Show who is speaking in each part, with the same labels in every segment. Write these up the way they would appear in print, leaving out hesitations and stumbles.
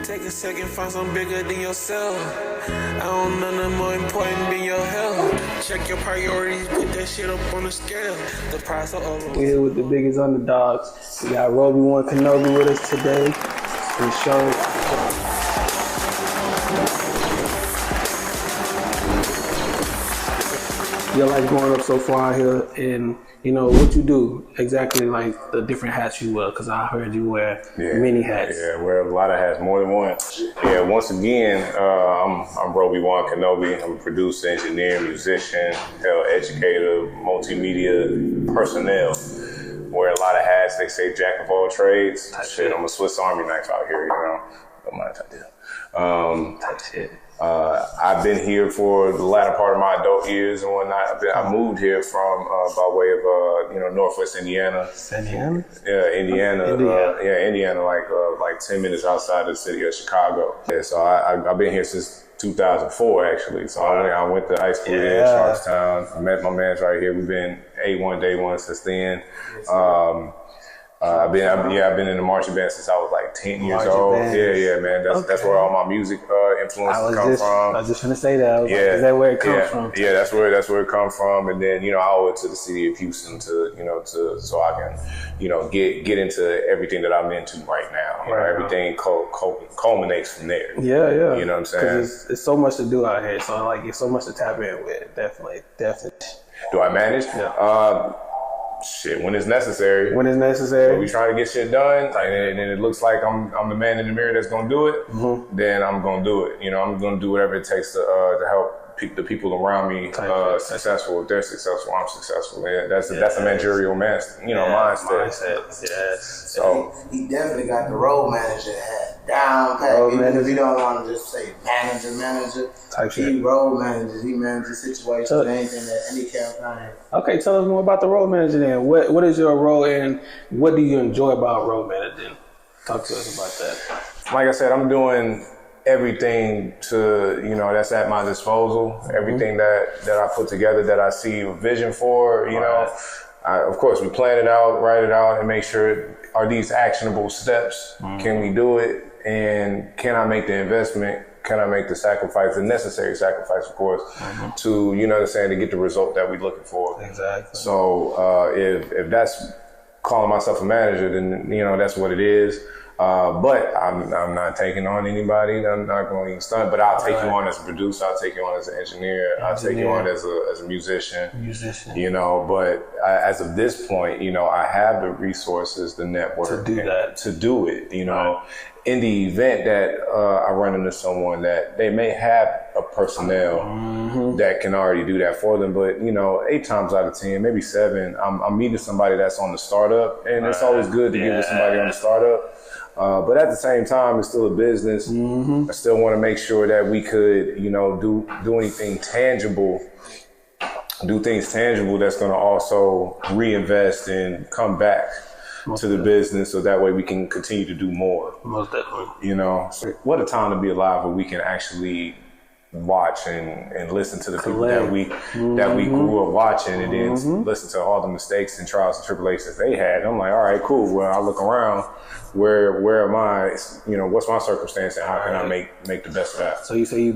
Speaker 1: Take a second, find something bigger than yourself. I don't know nothing more important than your health. Check your priorities, put that shit up on the scale. The price of oil.
Speaker 2: We're here with the biggest underdogs. We got Robi One Kanobi with us today. The show. Your life growing up so far here, and you know what you do exactly, like the different hats you wear. Because I heard you wear many hats.
Speaker 3: Yeah, wear a lot of hats, more than one. Yeah, once again, I'm Robi One Kanobi. I'm a producer, engineer, musician, educator, multimedia personnel. Wear a lot of hats. They say jack of all trades. Shit, I'm a Swiss Army knife out here, you know. Don't mind if I do.
Speaker 2: Type shit.
Speaker 3: I've been here for the latter part of my adult years and whatnot. I moved here from by way of Northwest Indiana.
Speaker 2: Indiana?
Speaker 3: Yeah, Indiana. Indiana, like 10 minutes outside the city of Chicago. Yeah, so I've been here since 2004 actually. So I went to high school here in Charlestown. I met my mans right here. We've been A1 day one since then. I've been in the marching band since I was like 10 years old. Yeah, man. That's where all my music influences come from.
Speaker 2: I was just gonna say that. Is that where it comes from?
Speaker 3: Yeah, that's where it comes from. And then I owe it to the city of Houston to so I can get into everything that I'm into right now. Everything culminates from there.
Speaker 2: Yeah.
Speaker 3: You know what I'm saying?
Speaker 2: Because it's so much to do out here. So like, it's so much to tap in with. Definitely.
Speaker 3: Do I manage?
Speaker 2: Yeah.
Speaker 3: Shit, when it's necessary.
Speaker 2: When it's necessary.
Speaker 3: When we trying to get shit done, and it looks like I'm the man in the mirror that's gonna do it, then I'm gonna do it. I'm gonna do whatever it takes to help the people around me successful. If they're successful, I'm successful. Yeah, that's a managerial mindset.
Speaker 2: Yes.
Speaker 3: So
Speaker 4: he definitely got the role manager hat down pat. Even if you don't want to just say manager. He role manages. He manages situations, anything that any campaign.
Speaker 2: Okay, tell us more about the role manager then. What is your role and what do you enjoy about role managing? Talk to us about that.
Speaker 3: Like I said, I'm doing everything that's at my disposal. Everything that I put together that I see a vision for, of course we plan it out, write it out, and make sure, are these actionable steps? Can we do it? And can I make the investment? Can I make the sacrifice, the necessary sacrifice, of course, to, to get the result that we're looking for?
Speaker 2: Exactly.
Speaker 3: So if that's calling myself a manager, then, that's what it is. But I'm not taking on anybody. I'm not going to even stunt. But I'll take you on as a producer. I'll take you on as an engineer. I'll take you on as a musician. But as of this point, I have the resources, the network
Speaker 2: to do that.
Speaker 3: To do it. In the event that I run into someone that they may have a personnel that can already do that for them, but 8 times out of 10, maybe 7, I'm meeting somebody that's on the startup, and it's always good to get with somebody on the startup. But at the same time, it's still a business. I still want to make sure that we could, do anything tangible, do things tangible that's going to also reinvest and come back to the business, so that way we can continue to do more.
Speaker 2: Most definitely.
Speaker 3: So what a time to be alive where we can actually watch and listen to the people that we grew up watching, and then listen to all the mistakes and trials and tribulations they had. I'm like, all right, cool. Well, I look around, where am I? What's my circumstance, and how can I make the best of that?
Speaker 2: So you say you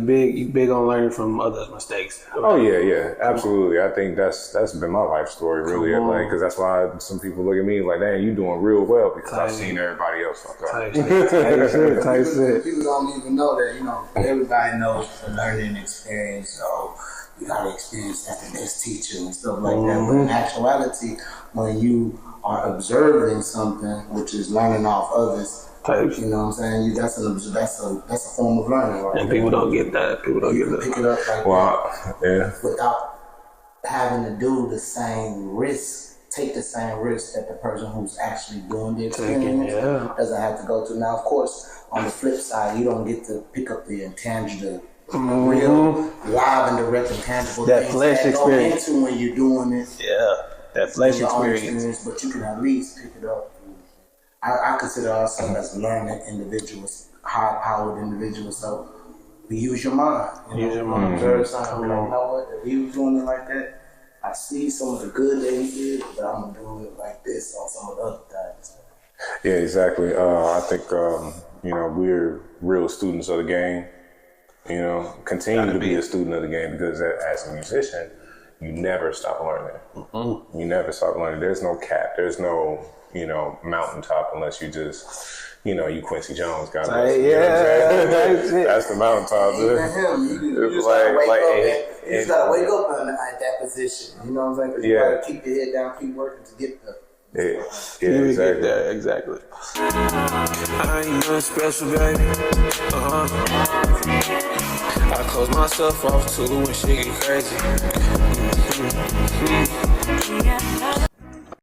Speaker 2: big on learning from others' mistakes.
Speaker 3: Oh yeah, absolutely. I think that's been my life story, really. Because that's why some people look at me like, "Dang, you doing real well," because I've seen everybody else fuck up.
Speaker 2: Type shit.
Speaker 4: People don't even know that. Everybody knows the learning experience. So you gotta experience that the best teacher and stuff like that. But in actuality, when you are observing something, which is learning off others, you know what I'm saying? That's a form of learning, right?
Speaker 2: And people don't get that. People don't get that.
Speaker 4: Pick it up like that without having to do the same risk, take the same risk that the person who's actually doing the experience doesn't have to go to. Now, of course, on the flip side, you don't get to pick up the intangible, real, live and direct intangible
Speaker 2: that
Speaker 4: things
Speaker 2: flesh
Speaker 4: that
Speaker 2: experience.
Speaker 4: go into when you're doing it.
Speaker 2: Yeah. That flesh experience.
Speaker 4: But you can at least pick it up. I consider ourselves as learning individuals, high-powered individuals. So we use your mind.
Speaker 2: Use your mind.
Speaker 4: Observe something. Like, what? If he was doing it like that, I see some of the good that he did, but I'm gonna do it like this on some of the other things.
Speaker 3: Yeah, exactly. I think You know, we're real students of the game. You know, continue to be a student of the game because as a musician, you never stop learning. Mm-hmm. You never stop learning. There's no cap. There's no, you know, mountaintop unless you just, you know, you Quincy Jones. God bless you. That's the mountaintop.
Speaker 4: You just gotta wake up at that position. You know what I'm saying? Because you gotta keep your head down, keep working to get there.
Speaker 3: Exactly.
Speaker 1: I ain't nothing special, baby. I close myself off too when shit get crazy.